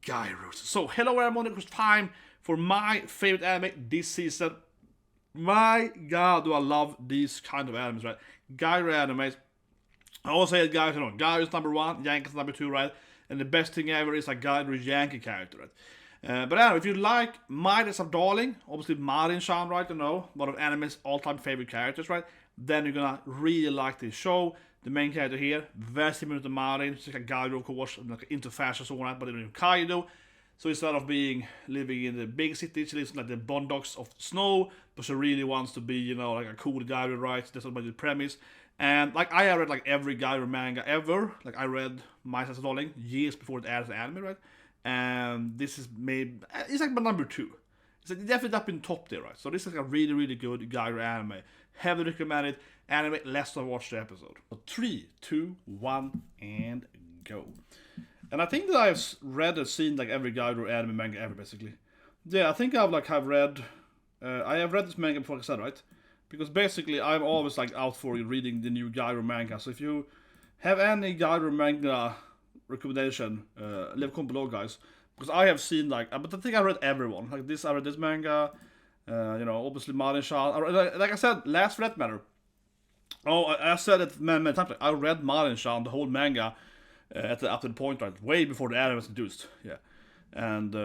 Gyros. So, hello everyone, it's time for my favorite anime this season. My god, do I love these kind of animes, right? Gyro animes. I always say it, guys, you know, Gyro's number one, Yankee's number two, right? And the best thing ever is a Gyro Yankee character, right? But anyway, if you like Midas of Darling, obviously Marin-chan, right? You know, one of anime's all-time favorite characters, right? Then you're gonna really like this show. The main character here, very similar to Marin, it's like a Gyro, of course, like into fashion and so on, but in Hokkaido. So instead of living in the big city, she lives in like the boondocks of snow, but she really wants to be, you know, like a cool Gyro, right? That's about the premise. And like I read like every Gyro manga ever. Like I read Masayoshi Ōishi years before it aired as anime, right? And this is made, it's like my number two. It's like definitely up in top there, right? So this is like a really, really good Gyro anime. Heavily recommended. Anime, let's watch the episode. So 3, 2, 1, and go. And I think that I've read and seen like every Gyro anime manga ever, basically. Yeah, I think I have read this manga before, like I said, right? Because basically I'm always like out for reading the new Gyro manga. So if you have any Gyro manga recommendation, leave a comment below, guys. Because I have seen like, but I think I read everyone. Like this, I read this manga. You know, obviously Marin-chan. Like I said, last for that matter. Oh, I said it many times. I read Marin-chan, the whole manga, up to the point, right, way before the anime was introduced. Yeah, and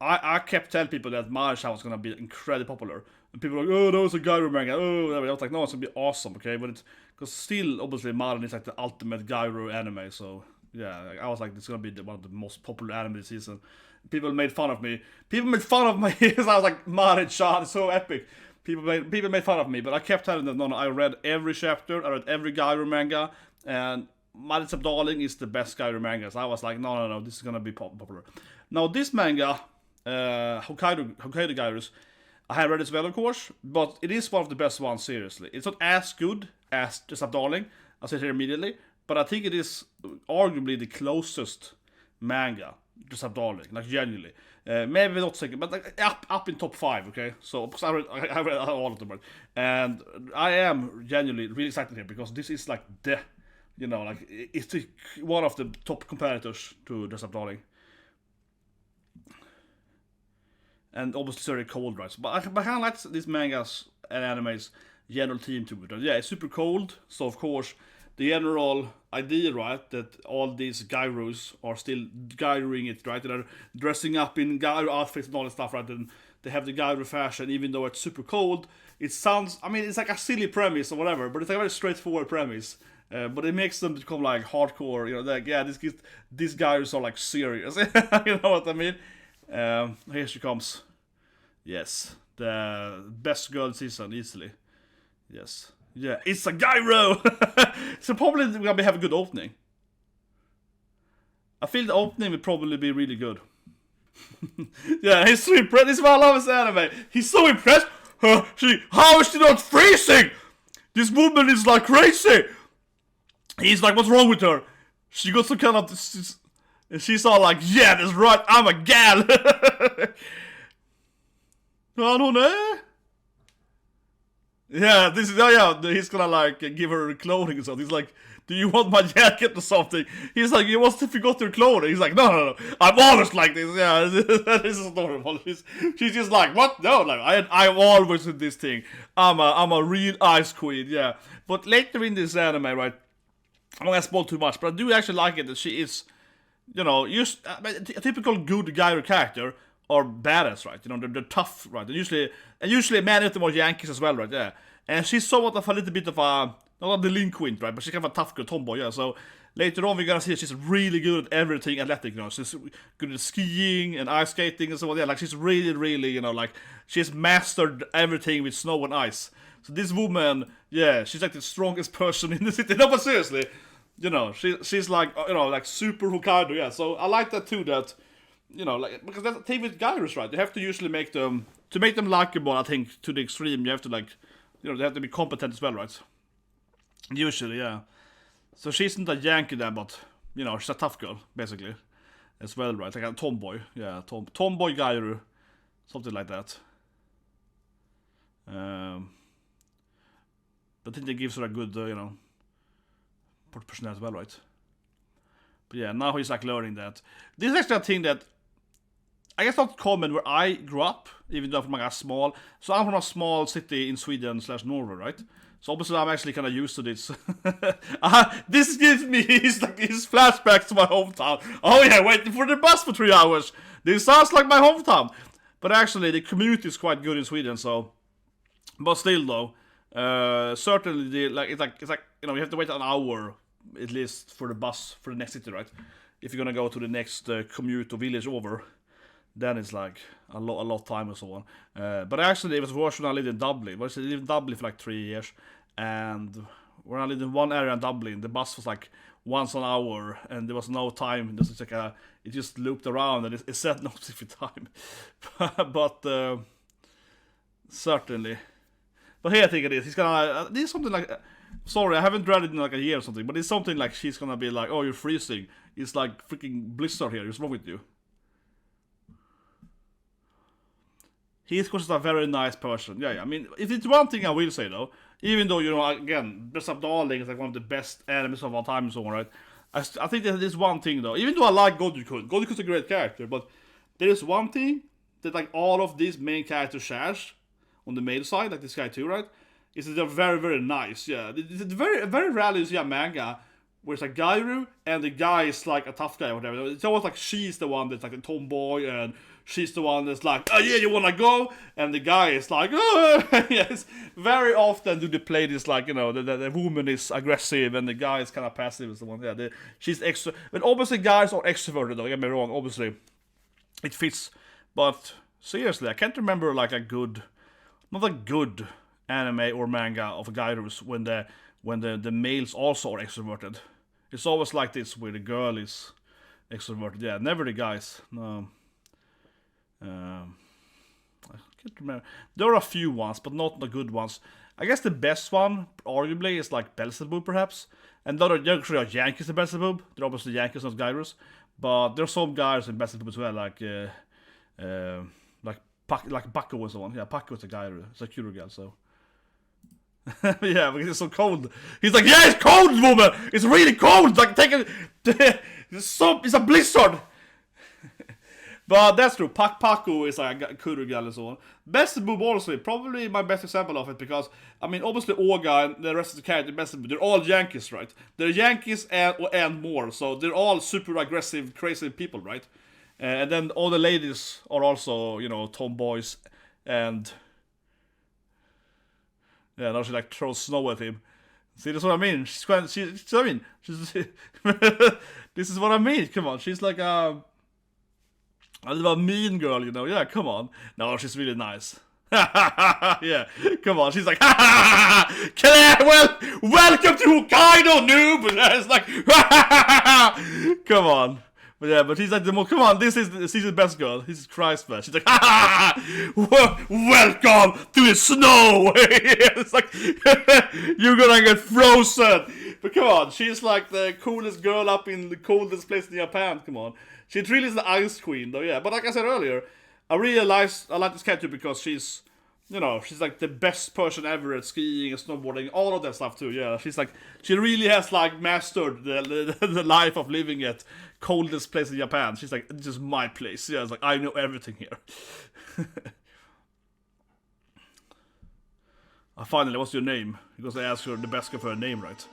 I kept telling people that Marin-chan was gonna be incredibly popular, and people were like, oh, that was a Gyro manga. Oh, whatever. I was like, no, it's gonna be awesome, okay? But it's because still, obviously, Marin is like the ultimate Gyro anime. So yeah, like, I was like, it's gonna be one of the most popular anime this season. People made fun of me. People made fun of me because I was like, Marin-chan is so epic. People made fun of me, but I kept telling them, no, I read every chapter, I read every Gyro manga, and Midas of Darling is the best Gyro manga. So I was like, no, this is gonna be popular. Now this manga, Hokkaido Gyros, I have read as well, of course, but it is one of the best ones, seriously. It's not as good as Midas of Darling, I'll say it here immediately, but I think it is arguably the closest manga to Darling, like genuinely. Maybe not second, but like up in top 5, okay? So because I read all of them, right? And I am genuinely really excited here because this is like the, you know, like it's one of the top competitors to Dress Up Darling. And obviously it's very cold, right? But I kind of like these mangas and animes general theme to it. Right? Yeah, it's super cold, so of course the general idea, right, that all these gyros are still gyroing it, right? They're dressing up in gyro outfits and all that stuff, right? And they have the gyro fashion, even though it's super cold. It sounds, I mean, it's like a silly premise or whatever, but it's like a very straightforward premise. But it makes them become like hardcore, you know, like, yeah, these gyros are like serious. You know what I mean? Here she comes. Yes, the best girl season, easily. Yes. Yeah, it's a gyro! So probably we're gonna have a good opening. I feel the opening will probably be really good. Yeah, he's so impressed. This is why I love this anime. He's so impressed. How is she not freezing? This woman is like crazy. He's like, what's wrong with her? She got some kind of... And she's all like, yeah, that's right, I'm a gal. I don't know. Yeah, he's gonna like give her clothing or something. He's like, do you want my jacket or something? He's like, you must have forgot your clothing. He's like, no, I'm always like this. Yeah, this is normal. She's just like, what? No, like I'm always with this thing. I'm a real ice queen, yeah. But later in this anime, right, I'm not gonna spoil too much, but I do actually like it that she is, you know, a typical good Gyro character are badass, right? You know, they're tough, right? And usually many of them are Yankees as well, right? Yeah. And she's somewhat of a little bit of a, not a delinquent, right? But she's kind of a tough girl, tomboy, yeah. So later on we're gonna see that she's really good at everything athletic, you know. She's good at skiing and ice skating and so on. Yeah, like she's really, you know, like she's mastered everything with snow and ice. So this woman, yeah, she's like the strongest person in the city. No, but seriously, you know, she's like, you know, like super Hokkaido, yeah. So I like that too, that, you know, like, because that's the thing with gyros, right? You have to usually make them likable, I think, to the extreme. You have to, like, you know, they have to be competent as well, right? Usually, yeah. So she isn't a Yankee then, but, you know, she's a tough girl, basically, as well, right? Like a tomboy, yeah, tomboy gyro, something like that. I think that gives her a good, you know, personality as well, right? But yeah, now he's like learning that. This is actually a thing that I guess not common where I grew up, even though I'm from like a small. So I'm from a small city in Sweden / Norway, right? So obviously I'm actually kind of used to this. This gives me his flashbacks to my hometown. Oh yeah, waiting for the bus for 3 hours. This sounds like my hometown. But actually the commute is quite good in Sweden, so. But still though, certainly it's like you know, you have to wait an hour at least for the bus for the next city, right? If you're gonna go to the next commute or village over, then it's like a lot time and so on. But actually, it was worse when I lived in Dublin. I lived in Dublin for like 3 years, and when I lived in one area in Dublin, the bus was like once an hour, and there was no time. It just looped around, and it said no specific time. But certainly. But here I think it is. He's gonna. This is something like. Sorry, I haven't read it in like a year or something, but it's something like she's gonna be like, "Oh, you're freezing. It's like freaking blizzard here. What's wrong with you?" He is just a very nice person. Yeah, I mean, if it's one thing I will say though, even though, you know, again, Dress Up Darling is like one of the best animes of all time and so on, right? I think that there's one thing though, even though I like Goju-kun, Goju-kun's a great character, but there is one thing that like all of these main characters shares on the male side, like this guy too, right? Is that they're very, very nice, yeah. It's very rarely you see a manga where it's like Gyaru and the guy is like a tough guy or whatever. It's always like she's the one that's like a tomboy and she's the one that's like, oh yeah, you wanna go? And the guy is like, oh yes. Very often do they play this like, you know, the woman is aggressive and the guy is kind of passive and so on. Yeah, she's extra. But obviously guys are extroverted though, don't get me wrong, obviously. It fits. But seriously, I can't remember like not a good anime or manga of Gyros when the males also are extroverted. It's always like this where the girl is extroverted. Yeah, never the guys. No. I can't remember. There are a few ones, but not the good ones. I guess the best one, arguably, is like Beelzebub, perhaps. And there are Yankees in Beelzebub. They're obviously Yankees, not Gyros. But there's some guys in Beelzebub as well, like Paco and so on. Yeah, Paco is a Gyro. It's a kurogals, so. Yeah, because it's so cold. He's like, yeah, it's cold, woman. It's really cold. Like, it's a blizzard. But that's true. Paco is like a kurogal and so on. Beelzebub also, probably my best example of it because, I mean, obviously Oga and the rest of the characters in Beelzebub, they're all Yankees, right? They're Yankees and more, so they're all super aggressive, crazy people, right? And then all the ladies are also, you know, tomboys and. Yeah, now she like throws snow at him. See, that's what I mean. This is what I mean. Come on, she's like a mean girl, you know. Yeah, come on. No, she's really nice. Yeah, come on. She's like, welcome to Hokkaido, noob. It's like, come on. But yeah, but he's like the more. Come on, she's the best girl. Jesus Christ, man. She's like, welcome to the snow. It's like you're gonna get frozen. But come on, she's like the coolest girl up in the coldest place in Japan. Come on, she really is the ice queen, though. Yeah, but like I said earlier, I like this character because she's, you know, she's like the best person ever at skiing and snowboarding, all of that stuff too. Yeah, she really has like mastered the life of living at coldest place in Japan. She's like, this is my place. Yeah, it's like I know everything here. Finally, what's your name? Because I asked her the best girl for her name, right?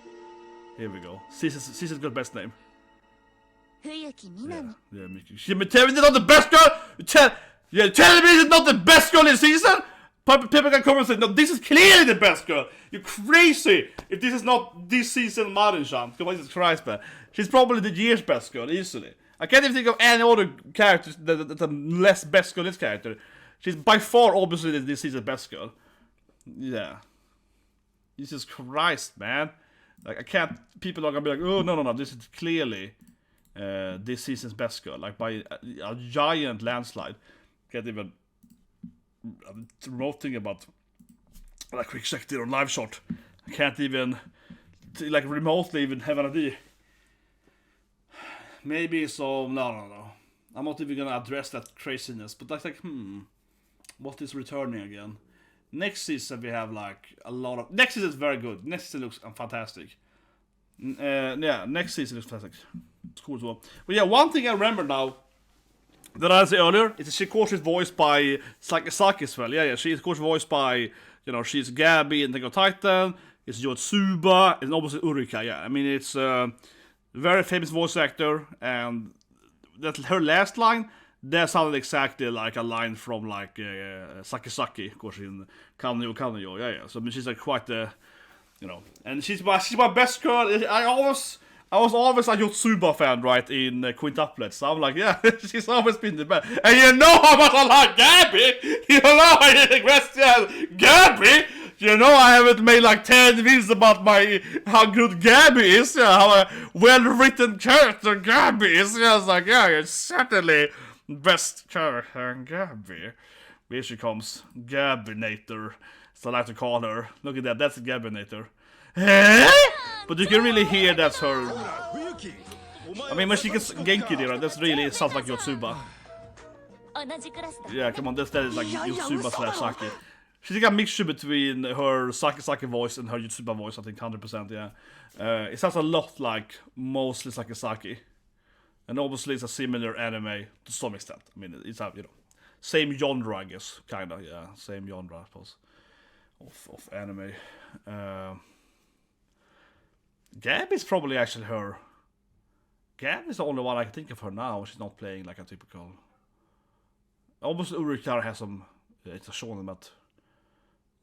Here we go. She's got best name. Fuyuki Minami. Yeah, Miki. She tell me not the best girl. Tell me it's not the best girl in season. People can come and say, no, this is clearly the best girl. You're crazy if this is not this season marin-chan. Come on, Jesus Christ, man. She's probably the year's best girl, easily. I can't even think of any other characters that's a less best girl than this character. She's by far, obviously, this season's best girl. Yeah. Jesus Christ, man. Like, I can't, people are gonna be like, oh, no, this is clearly this season's best girl. Like, by a giant landslide. Can't even. I'm remoting about like quick check there on live shot. I can't even like remotely even have an idea. Maybe so. No. I'm not even gonna address that craziness. But that's like, what is returning again? Next season we have like a lot of. Next season is very good. Next season looks fantastic. Yeah, next season looks fantastic. It's cool as well. But yeah, one thing I remember now. That I said earlier, she of course is voiced by Sakazaki as well. Yeah, she is of course voiced by, she's Gabby in Attack on Titan, it's Yotsuba, and obviously Urika, yeah. I mean, it's a very famous voice actor, and that her last line, that sounded exactly like a line from like Sakazaki, of course, in Kanyo, yeah. So I mean, she's like quite the, and she's my best girl. I was always a Yotsuba fan, right, in quintuplets. So I'm like, yeah, she's always been the best. And you know how much I like Gabby! You know I didn't question Gabby! You know I haven't made like 10 videos about how good Gabby is, how a well-written character Gabby is. I was like, yeah, it's certainly best character, Gabby. Here she comes, Gabinator, as I like to call her. Look at that, that's Gabinator. But you can really hear that's her. I mean, when she gets Genki there, that's really sounds like Yotsuba. Yeah, come on, that is like Yotsuba slash Saki. She's like a mixture between her Sakazaki voice and her Yotsuba voice, I think 100%, yeah. It sounds a lot like mostly Sakazaki. And obviously it's a similar anime to some extent. I mean, it's a, same genre, I guess, kinda, yeah. Same genre, I suppose, of anime. Gabby's probably actually her. Gabby's the only one I can think of her now. She's not playing like a typical. Almost Urikar has some. It's a shonen, but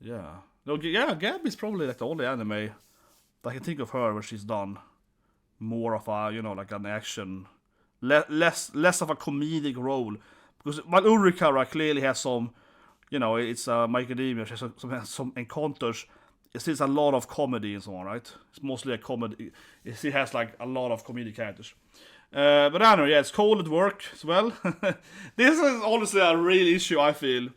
yeah. No, yeah, Gabby's probably like the only anime that I can think of her where she's done more of a, like an action, less of a comedic role. Because while Urikara clearly has some, it's My Academia, she has some encounters. It's a lot of comedy and so on, right? It's mostly a comedy. It has like a lot of comedic characters. But I don't know, yeah, it's cold at work as well. This is honestly a real issue, I feel,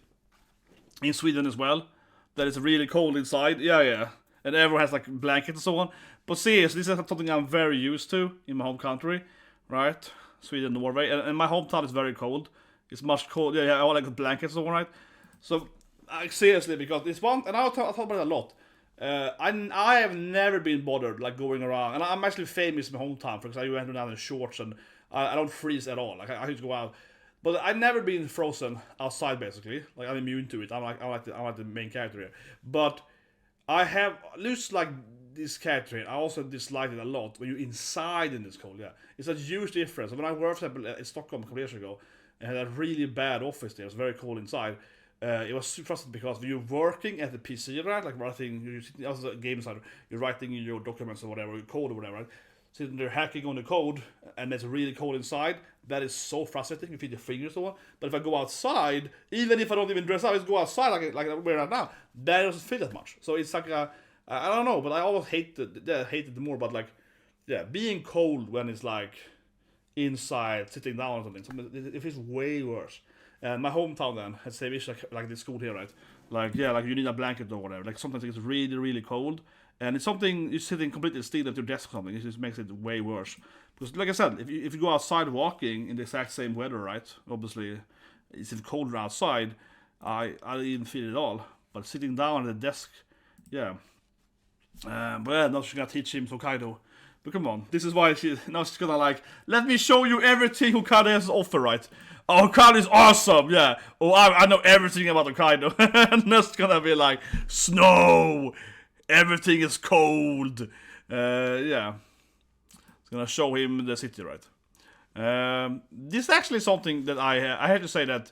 in Sweden as well. That it's really cold inside. Yeah. And everyone has like blankets and so on. But seriously, this is something I'm very used to in my home country, right? Sweden, Norway. And my hometown is very cold. It's much cold. Yeah, I like blankets and so on, right? So, seriously, because this one, and I'll talk about it a lot. I have never been bothered like going around, and I'm actually famous in my hometown because I went down in shorts and I don't freeze at all. Like I used to go out, but I've never been frozen outside basically. Like I'm immune to it. I'm like the main character here. But I have lost like this character here. I also dislike it a lot when you're inside in this cold. Yeah, it's a huge difference. When I worked in Stockholm a couple years ago and had a really bad office there, it was very cold inside. It was frustrating because you're working at the PC, right? Like writing, you're sitting as a game designer, you're writing in your documents or whatever, your code or whatever, right? Sitting there hacking on the code, and it's really cold inside. That is so frustrating. You feel your fingers or what. But if I go outside, even if I don't even dress up, I just go outside like I'm wearing right now. That doesn't feel that much. So it's like I don't know, but I always hated it more. But like, yeah, being cold when it's like inside, sitting down or something, it feels way worse. And my hometown then has same issue like this school here, right? Like, yeah, like you need a blanket or whatever. Like sometimes it's really, really cold. And it's something, you're sitting completely still at your desk or something. It just makes it way worse. Because like I said, if you go outside walking in the exact same weather, right? Obviously, it's colder outside. I didn't feel it at all. But sitting down at the desk, yeah. But yeah, now she's gonna teach him Hokkaido. But come on, this is why she's gonna like, let me show you everything Hokkaido has to offer, right? Oh, Hokkaido is awesome, yeah. Oh, I know everything about Hokkaido. And that's gonna be like, snow! Everything is cold. Yeah. It's gonna show him the city, right? This is actually something that I have to say that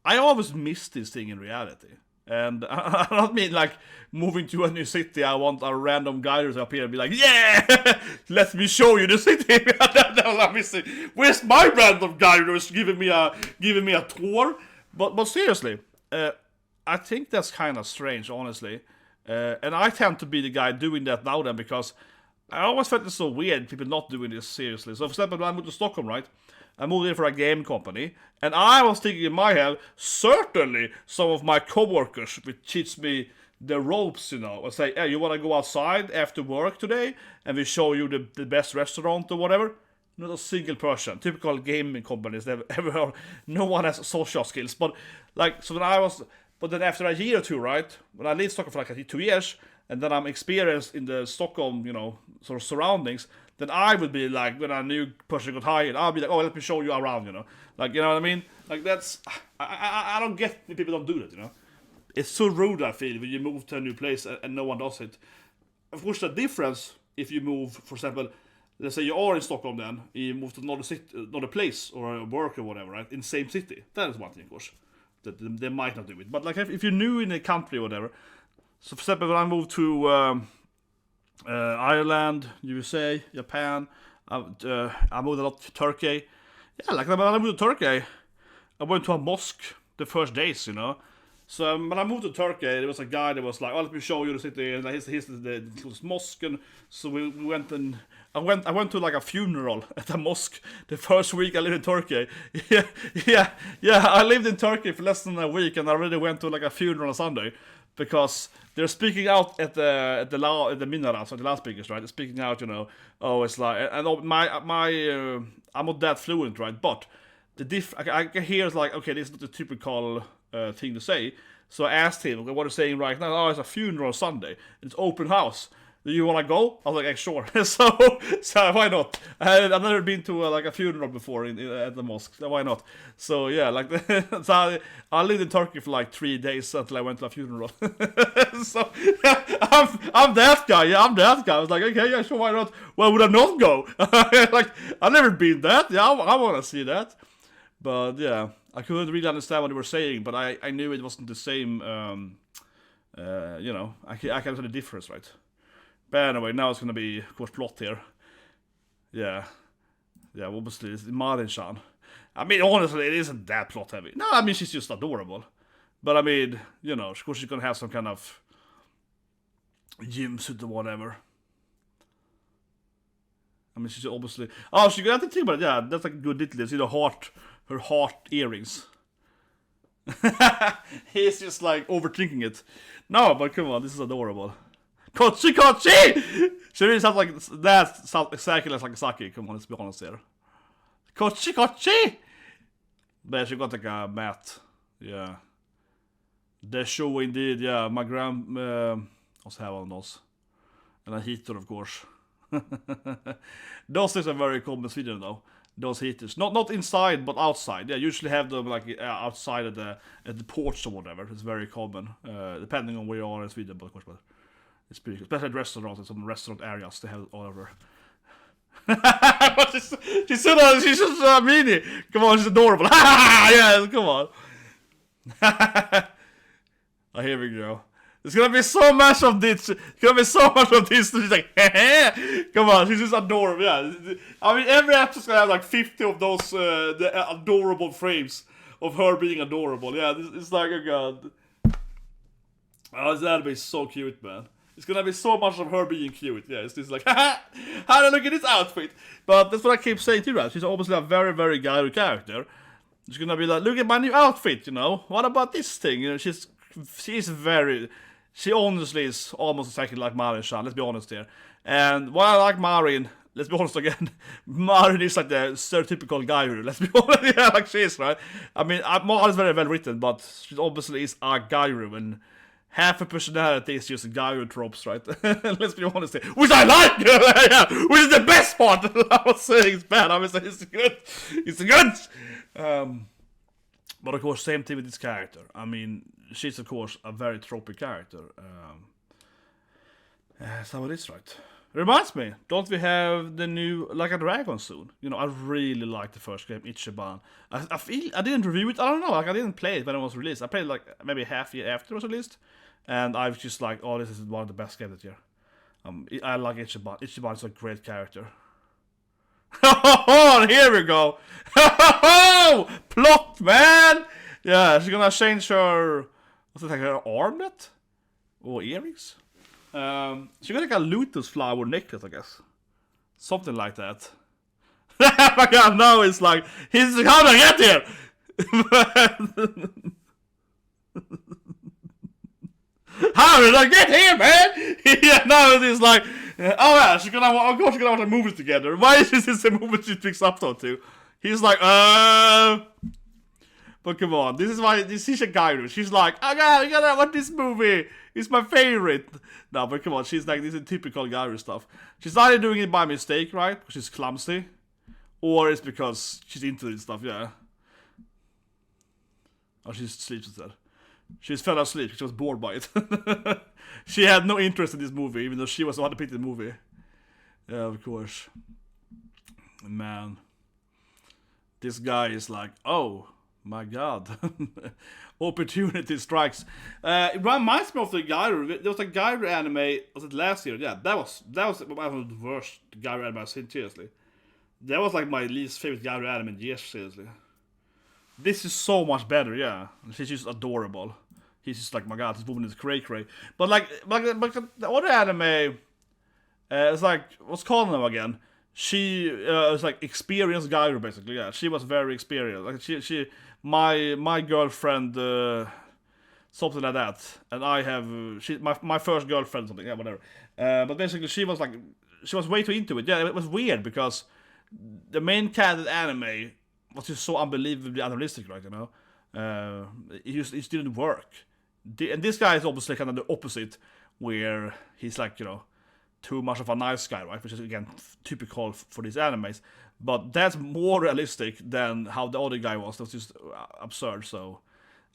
I always miss this thing in reality. And I don't mean like moving to a new city, I want a random guy to up here and be like, yeah, let me show you the city. Let me see. Where's my random guy who's giving me a tour? But seriously, I think that's kind of strange, honestly. And I tend to be the guy doing that now then, because I always felt it's so weird, people not doing this seriously. So for example, when I moved to Stockholm, right? I moved in for a game company, and I was thinking in my head, certainly some of my coworkers would teach me the ropes, and say, hey, you want to go outside after work today, and we show you the best restaurant or whatever? Not a single person. Typical gaming companies, no one has social skills. But like, so when I was, but then after a year or two, right, when I lived in Stockholm for like 2 years, and then I'm experienced in the Stockholm, sort of surroundings, then I would be like, when a new person got hired, I'll be like, oh, let me show you around, Like, you know what I mean? Like, that's, I don't get when people don't do that, It's so rude, I feel, when you move to a new place and no one does it. Of course, the difference, if you move, for example, let's say you are in Stockholm then, you move to another place, or work or whatever, right? In the same city. That is one thing, of course. That they might not do it. But like, if you're new in a country or whatever, so for example, when I moved to Ireland, USA, Japan, I moved a lot to Turkey. Yeah, like when I moved to Turkey, I went to a mosque the first days, So when I moved to Turkey, there was a guy that was like, oh, let me show you the city, and here's the mosque, and so we went, and I went to like a funeral at a mosque the first week I lived in Turkey. Yeah, I lived in Turkey for less than a week, and I already went to like a funeral on Sunday, because they're speaking out at the minaret, so the loudspeakers, right? They're speaking out, oh, it's like, and I'm not that fluent, right? But I can hear it's like, okay, this is not the typical thing to say. So I asked him, okay, what are you saying right now? Oh, it's a funeral Sunday. It's open house. Do you want to go? I was like, sure. so why not? I've never been to like a funeral before at the mosque. So why not? So yeah, like so I lived in Turkey for like 3 days until I went to a funeral. So I'm that guy. Yeah, I'm that guy. I was like, okay, yeah, sure, why not? Why would I not go? Like, I've never been that. Yeah, I want to see that. But yeah, I couldn't really understand what they were saying, but I knew it wasn't the same. I can tell the difference, right? But anyway, now it's gonna be, of course, plot here. Yeah, obviously it's Marin-chan. I mean, honestly, it isn't that plot heavy. No, I mean, she's just adorable. But I mean, of course she's gonna have some kind of gym suit or whatever. I mean, she's obviously. Oh, she got to think about it. Yeah, that's like a good detail. See her heart earrings. He's just like overthinking it. No, but come on, this is adorable. Kochi! She really sounds like that. Sounds exactly like Saki. Come on, let's be honest here. Kochi! But she got like a mat. Yeah. The show indeed. Yeah, my also have one of those, and a heater, of course. Those things are very common in Sweden, though. Those heaters, not inside but outside. Yeah, usually have them like outside at the porch or whatever. It's very common, depending on where you are in Sweden, but of course, it's pretty cool. Especially at restaurants, in some restaurant areas, they have it all over. She's so mini. Come on, she's adorable. Yeah, come on. Oh, here we go. There's gonna be so much of this. She's like, come on, she's just adorable. Yeah, I mean, every episode's gonna have like 50 of those the adorable frames of her being adorable. Yeah, it's like, oh god. Oh, it's gonna be so cute, man. It's gonna be so much of her being cute. Yeah, it's just like, how do I look at this outfit? But that's what I keep saying too, right? She's obviously a very, very Gyaru character. She's gonna be like, look at my new outfit, What about this thing? She honestly is almost exactly like Marin-chan, let's be honest here. And while I like Marin, let's be honest again, Marin is like the stereotypical Gyaru, let's be honest, yeah, like she is, right? I mean, Marin is very well written, but she obviously is a Gyaru, and half her personality is just Gyaru tropes, right? Let's be honest here. Which I like! Yeah, which is the best part! I was saying it's bad, I was saying it's good! It's good! But of course, same thing with this character. I mean, she's of course a very tropey character. So it is, right? Reminds me, don't we have the new Like a Dragon soon? I really like the first game, Ichiban. I feel I didn't review it. I don't know. Like, I didn't play it when it was released. I played it like maybe half year after it was released, and I was just like, oh, this is one of the best games this year. I like Ichiban. Ichiban is a great character. Oh, here we go. Plot, man. Yeah, she's gonna change her. What's it, like her armlet or earrings? She's got like a lotus flower necklace, I guess. Something like that. My god, now it's like, how did I get here? How did I get here, man? Yeah, now it's like, oh yeah, she's gonna watch the movies together. Why is this the movie she picks up to? He's like, But come on, this is a Gyaru. She's like, I gotta watch this movie. It's my favorite. No, but come on, she's like, this is typical Gyaru stuff. She's either doing it by mistake, right? Because she's clumsy. Or it's because she's into this stuff, yeah. Oh, she sleeps instead. She fell asleep. She was bored by it. She had no interest in this movie, even though she was the one to pick the movie. Yeah, of course. Man. This guy is like, oh my god. Opportunity strikes. It reminds me of the Gyaru. There was a Gyaru anime, was it last year? Yeah, that was one of the worst Gyaru anime I've seen, seriously. That was like my least favorite Gyaru anime in years, seriously. This is so much better, yeah. She's just adorable. He's just like, my god, this woman is cray-cray. But the other anime, it's like, what's called them again? She was like experienced Gyaru, basically, yeah. She was very experienced. Like my girlfriend, something like that. And I have, my first girlfriend, something, yeah, whatever. But basically she was way too into it. Yeah, it was weird because the main character anime was just so unbelievably unrealistic, right, you know? It just didn't work. And this guy is obviously kind of the opposite, where he's like, you know, too much of a nice guy, right? Which is, again, typical for these animes. But that's more realistic than how the other guy was. That was just absurd, so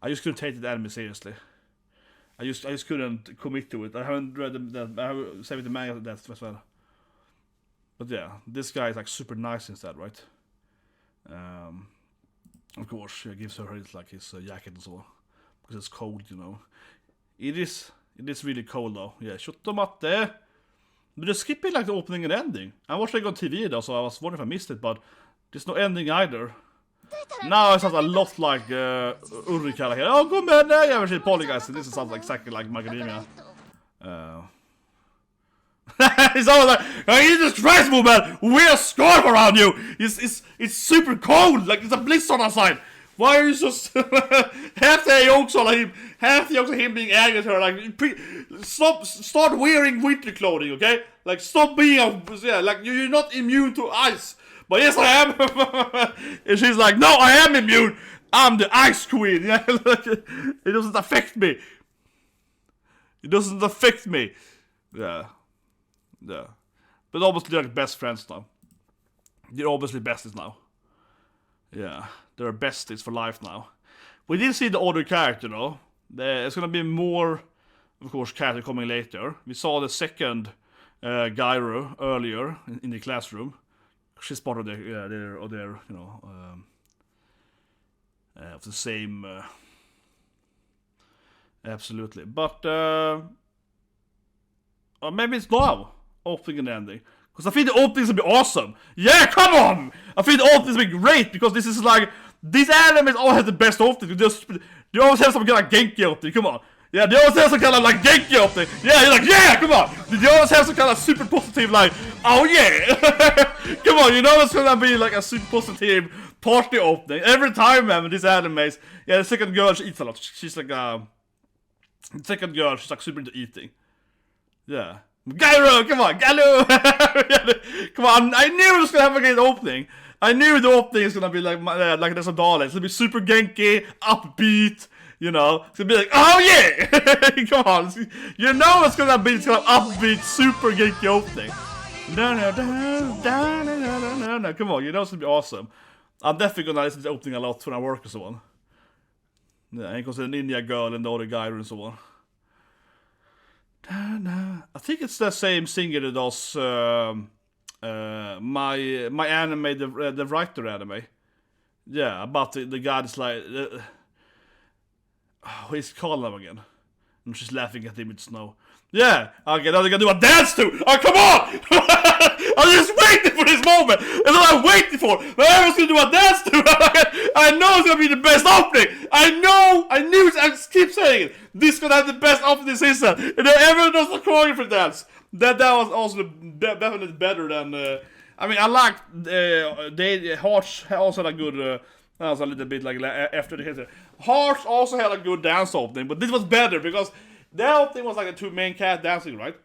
I just couldn't take the anime seriously. I just couldn't commit to it. I haven't read I haven't saved the manga that as well. But yeah, this guy is like super nice instead, right? Of course, he gives her his jacket and so on. Because it's cold, you know. It is really cold though. Yeah, Shotomatte. But they're skipping like the opening and ending. I watched it on TV though, so I was wondering if I missed it, but there's no ending either. Now it sounds a lot like Ulrika. Like, oh, go man, I haven't seen Polyguys. This sounds like exactly like Macadamia. He's always like, hey, you just Christ, woman! Wear a scarf around you! It's super cold, like it's a blizzard outside. Why are you so half the jokes on him, half the jokes of him being angry at her, like start wearing winter clothing, okay? Like stop being like you're not immune to ice. But yes I am. And she's like, no, I am immune. I'm the ice queen. Yeah, it doesn't affect me. It doesn't affect me. Yeah. Yeah. But obviously they're like best friends now. They're obviously besties now. Yeah. They're besties for life now. We did see the other character though. There's gonna be more, of course, character coming later. We saw the second Gyaru earlier in the classroom. She's part of their you know, of the same. Absolutely, but or maybe it's now opening and ending. Because I think the openings will be awesome. Yeah, come on! I think the openings will be great because this is like, these animes all have the best openings. They always have some kind of Genki opening. Come on. Yeah, they always have some kind of like Genki opening. Yeah, you're like, yeah, come on. They always have some kind of super positive, like, oh yeah. Come on, you know it's gonna be like a super positive party opening every time, man. With these animes. Yeah, the second girl, she eats a lot. She's like the second girl, she's like super into eating. Yeah. Gyaru, come on, Gyaru! Come on, I knew it was gonna have a great opening. I knew the opening is gonna be like there's a dollar. It's gonna be super Genki, upbeat, you know. It's gonna be like, oh yeah! Come on, you know it's gonna be upbeat, super Genki opening. No. Come on, you know it's gonna be awesome. I'm definitely gonna listen to the opening a lot when I work and so on. Yeah, and because the Ninja Girl and the other Gyaru and so on. I think it's the same singer that does my anime, the writer anime. Yeah, about the guy that's like, he's calling him again, and she's laughing at him with snow. Yeah, okay, now they're gonna do a dance too. Oh, come on! I was just waiting for this moment. That's what I'm waiting for. Everyone's gonna do a dance too. I know it's gonna be the best opening. I knew it. I just keep saying it. This is gonna have the best opening season. And then everyone does the choreography dance. That was also definitely better than. I mean, I liked Hearts also had a good. That was a little bit like after the hit. Hearts also had a good dance opening, but this was better because the opening was like the two main cats dancing, right?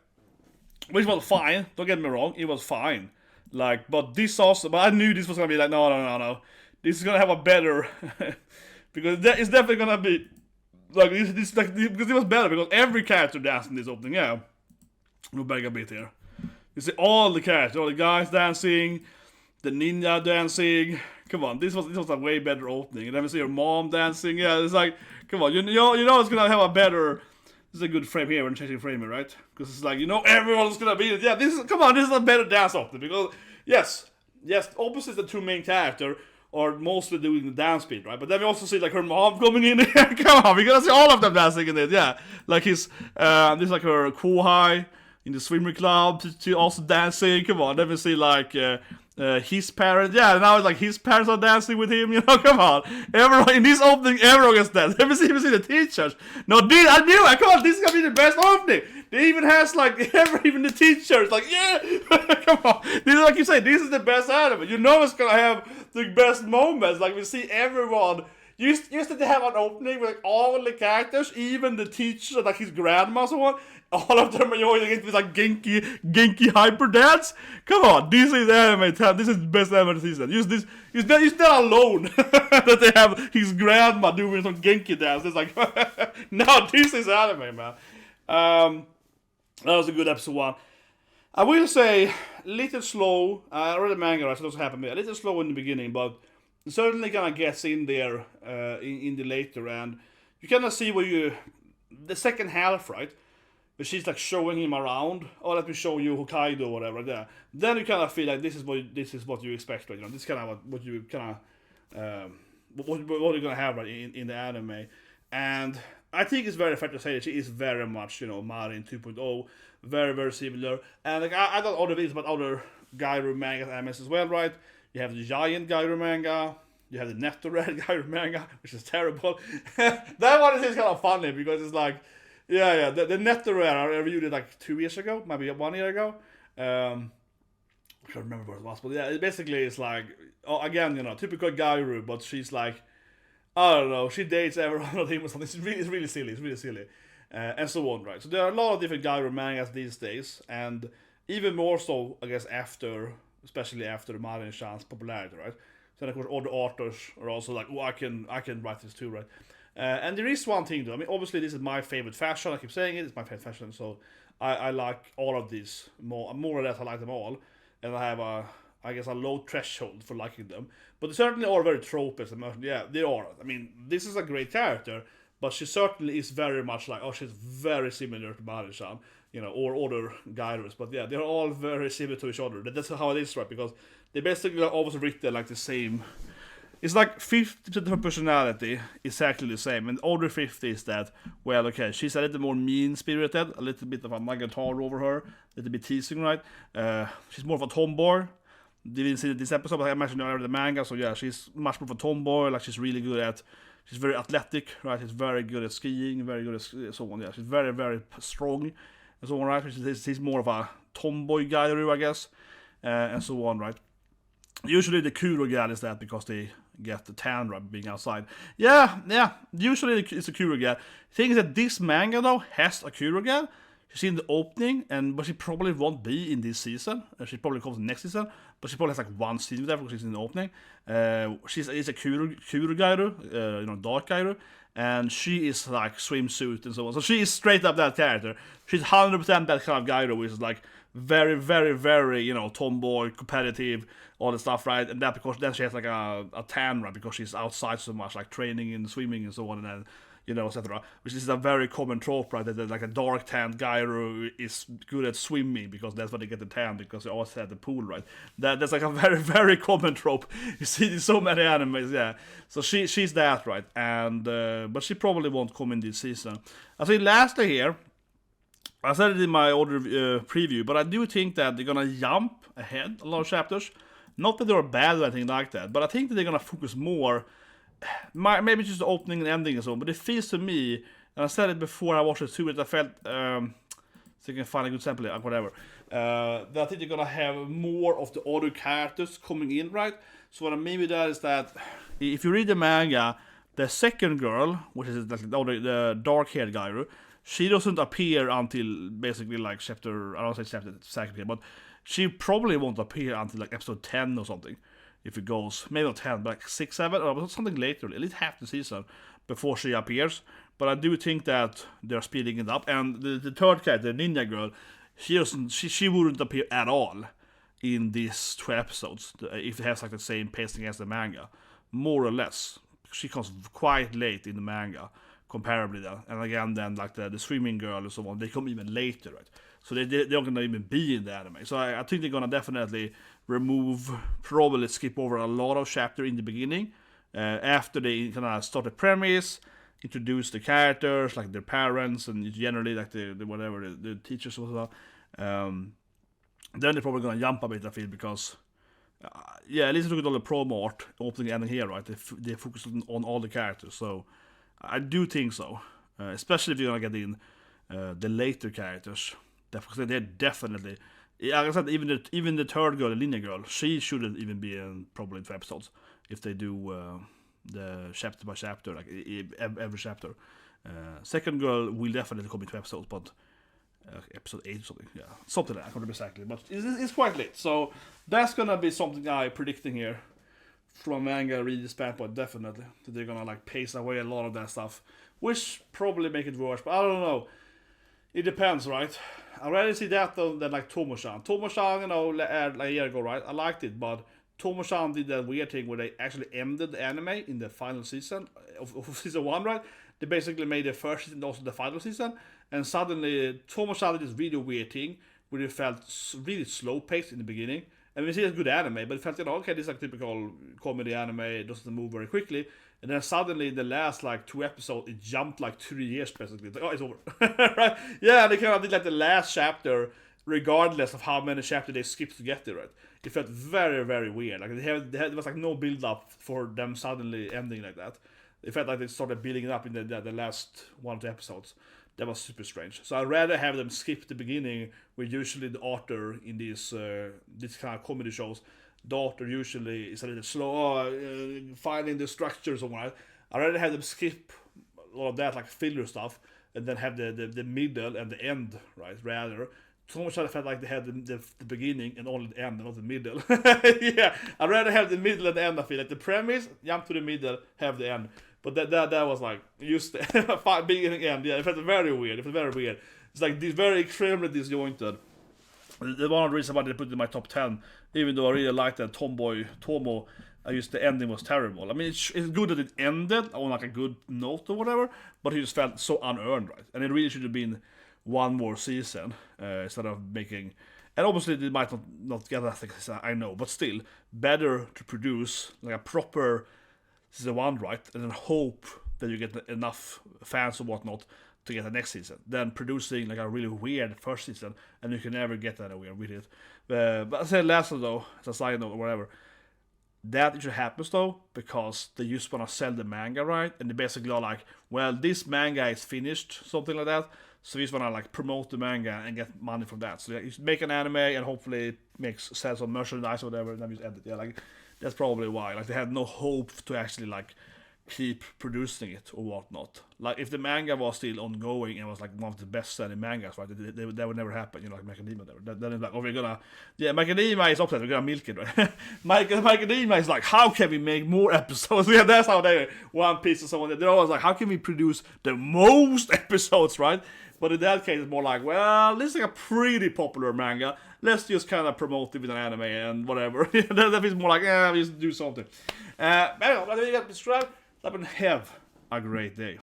Which was fine. Don't get me wrong, it was fine. Like, but this also. But I knew this was gonna be like no. This is gonna have a better, because it's definitely gonna be like this like because it was better because every character danced in this opening. Yeah, go back a bit here. You see all the characters, all the guys dancing, the ninja dancing. Come on, this was a way better opening. And then we see your mom dancing. Yeah, it's like, come on, you know it's gonna have a better. This is a good frame here when changing frame here, right? Because it's like everyone's gonna be. Yeah, this is a better dance opening because yes, opposite the two main characters are mostly doing the dance beat, right? But then we also see like her mom coming in here. Come on, we're gonna see all of them dancing in it. Yeah, like this is like her kohai in the swimmer club to also dancing. Come on, then we see like his parents. Yeah, now it's like his parents are dancing with him. Come on, everyone in this opening, everyone gets danced. Let me see the teachers. No, I knew it. Come on, this is gonna be the best opening. They even has like even the teachers like come on. This is like you say. This is the best anime. It's gonna have the best moments. Like we see everyone. Used to have an opening with like all the characters, even the teacher, like his grandma and so on. All of them are joining it with like Genki hyper dance. Come on, this is anime time. This is the best anime season. You're not alone that they have his grandma doing some Genki dance. It's like, no, this is anime, man. That was a good episode 1. I will say, little slow. I read the manga, right, so it doesn't happen. A little slow in the beginning, but certainly kind of gets in there in the later, and you kind of see the second half, right? But she's like showing him around. Oh, let me show you Hokkaido or whatever. Yeah. Then you kind of feel like this is what you expect, right? This is kind of what you kind of what you're gonna have right in the anime. And I think it's very fair to say that she is very much Marin 2.0, very very similar. And like I got other videos about other Gyaru manga animes as well, right? You have the giant Gyaru manga. You have the Netto Red Gyaru manga, which is terrible. That one is kind of funny because it's like. Yeah, the Netto Red I reviewed it like 2 years ago, maybe 1 year ago. I can't remember what it was, but yeah, it's like, again, typical Gyaru, but she's like, I don't know, she dates everyone on him or something. It's really silly, and so on, right? So there are a lot of different Gyaru mangas these days, and even more so, I guess, especially after marin-chan's popularity, right? So of course, all the authors are also like, I can write this too, right? And there is one thing though. I mean, obviously this is my favorite fashion. I keep saying it. It's my favorite fashion, so I like all of these more or less. I like them all, and I have a low threshold for liking them. But they certainly are very tropes. Yeah, they are. I mean, this is a great character, but she certainly is very much like she's very similar to Marin-chan, or other Gyarus. But yeah, they're all very similar to each other. That's how it is, right? Because they basically are always written like the same. It's like 50% of her personality is exactly the same, and the other 50 is that, well, okay, she's a little more mean-spirited, a little bit of a Nagatoro over her, a little bit teasing, right? She's more of a tomboy. Didn't see this episode, but I imagine you the manga, so yeah, she's much more of a tomboy, like she's really good at, she's very athletic, right? She's very good at skiing, very good at so on, yeah. She's very, very strong, and so on, right? She's more of a tomboy Gyaru, I guess, and so on, right? Usually the kurogals is that because they get the tan right being outside. Yeah. Usually it's a kurogal. Thing is that this manga though has a kurogal. She's in the opening, but she probably won't be in this season. She probably comes next season, but she probably has like one scene with her because she's in the opening. She's a kurogaru, dark Gyaru, and she is like swimsuit and so on. So she is straight up that character. She's 100% that kind of Gyaru, which is like very, very, very, tomboy, competitive, all the stuff, right? And that because then she has like a tan, right? Because she's outside so much, like training and swimming and so on, and then, etc. Which is a very common trope, right? That like a dark tan Gyaru is good at swimming because that's why they get the tan, because they always have the pool, right? That's like a very, very common trope. You see in so many animes, yeah. So she's that, right? And but she probably won't come in this season. I think lastly here, I said it in my other preview, but I do think that they're gonna jump ahead a lot of chapters. Not that they're bad or anything like that, but I think that they're gonna focus more. Maybe just the opening and ending and so on, but it feels to me, and I said it before I watched it too, that I felt, so you can find a good sample, whatever, that I think they're gonna have more of the other characters coming in, right? So what I mean with that is that, if you read the manga, the second girl, which is the dark-haired Gyaru, she doesn't appear until basically like chapter, I don't say chapter exactly, but she probably won't appear until like episode 10 or something. if it goes, maybe not 10, but like 6, 7, or something later, at least half the season before she appears. But I do think that they're speeding it up. And the third character, the ninja girl, she wouldn't appear at all in these 2 episodes if it has like the same pacing as the manga, more or less. She comes quite late in the manga, comparably then. And again, then like the swimming girl and so on, they come even later, right? So they're not gonna even be in the anime. So I think they're gonna definitely probably skip over a lot of chapter in the beginning, after they kind of start the premise, introduce the characters, like their parents, and generally like the teachers or so. Then they're probably gonna jump a bit, I feel, because at least look at all the promo art, opening and ending here, right? They focus on all the characters, so I do think so. Especially if you're gonna get in the later characters, they're definitely. Like I said, even the third girl, the linear girl, she shouldn't even be in probably 2 episodes if they do the chapter by chapter, like every chapter. Second girl will definitely come in 2 episodes, but episode 8 or something, yeah, something like that, I can't remember exactly, but it's quite late. So that's gonna be something I'm predicting here from a manga reader standpoint, definitely. That they're gonna like pace away a lot of that stuff, which probably make it worse, but I don't know. It depends, right? I'd rather see that than like Tomo-chan. Tomo-chan, you know, like a year ago, right? I liked it, but Tomo-chan did that weird thing where they actually ended the anime in the final season of season 1, right? They basically made the first season also the final season, and suddenly Tomo-chan did this really weird thing where it felt really slow paced in the beginning. And we see it's good anime, but it felt, you know, okay, this is like typical comedy anime, it doesn't move very quickly. And then suddenly in the last like 2 episodes, it jumped like 3 years basically. It's like, oh, it's over. Right? Yeah, they kind of did like the last chapter, regardless of how many chapters they skipped to get there, right? It felt very, very weird. Like there was like no build up for them suddenly ending like that. It felt like they started building it up in the last 1 or 2 episodes. That was super strange. So I'd rather have them skip the beginning, where usually the author in these kind of comedy shows, the author usually is a little slow, finding the structures or what. I'd rather have them skip all of that, like filler stuff, and then have the middle and the end, right? Rather. So much I felt like they had the beginning and only the end, and not the middle. Yeah, I'd rather have the middle and the end, I feel. Like the premise, jump to the middle, have the end. But that was like, used the beginning and end. Yeah, it felt very weird. It's like this very extremely disjointed. The one of the reasons why they put it in my top 10, even though I really liked that Tomo, I used the ending was terrible. I mean, it's good that it ended on like a good note or whatever, but it just felt so unearned, right? And it really should have been 1 more season instead of making. And obviously they might not get that, I know, but still better to produce like a proper season 1, right, and then hope that you get enough fans or whatnot to get the next season, than producing like a really weird first season and you can never get anywhere with it. But I said last though, as a side note or whatever, that usually happens though because they just want to sell the manga, right? And they basically are like, well, this manga is finished, something like that. So we just want to like promote the manga and get money from that. So you make an anime and hopefully it sells some merchandise or whatever, and then you just end it. Yeah, like that's probably why. Like they had no hope to actually like keep producing it or whatnot. Like if the manga was still ongoing and was like one of the best selling mangas, right? That would never happen. You know, like Macadamia. Then it's like, oh, we're gonna, Macadamia is upset. We're gonna milk it, right? Macadamia is like, how can we make more episodes? Yeah, that's how they One Piece and so on. They're always like, how can we produce the most episodes, right? But in that case, it's more like, well, this is like a pretty popular manga. Let's just kind of promote it with an anime and whatever. That feels more like, we just do something. Anyway, I think you got subscribed. Have a great day.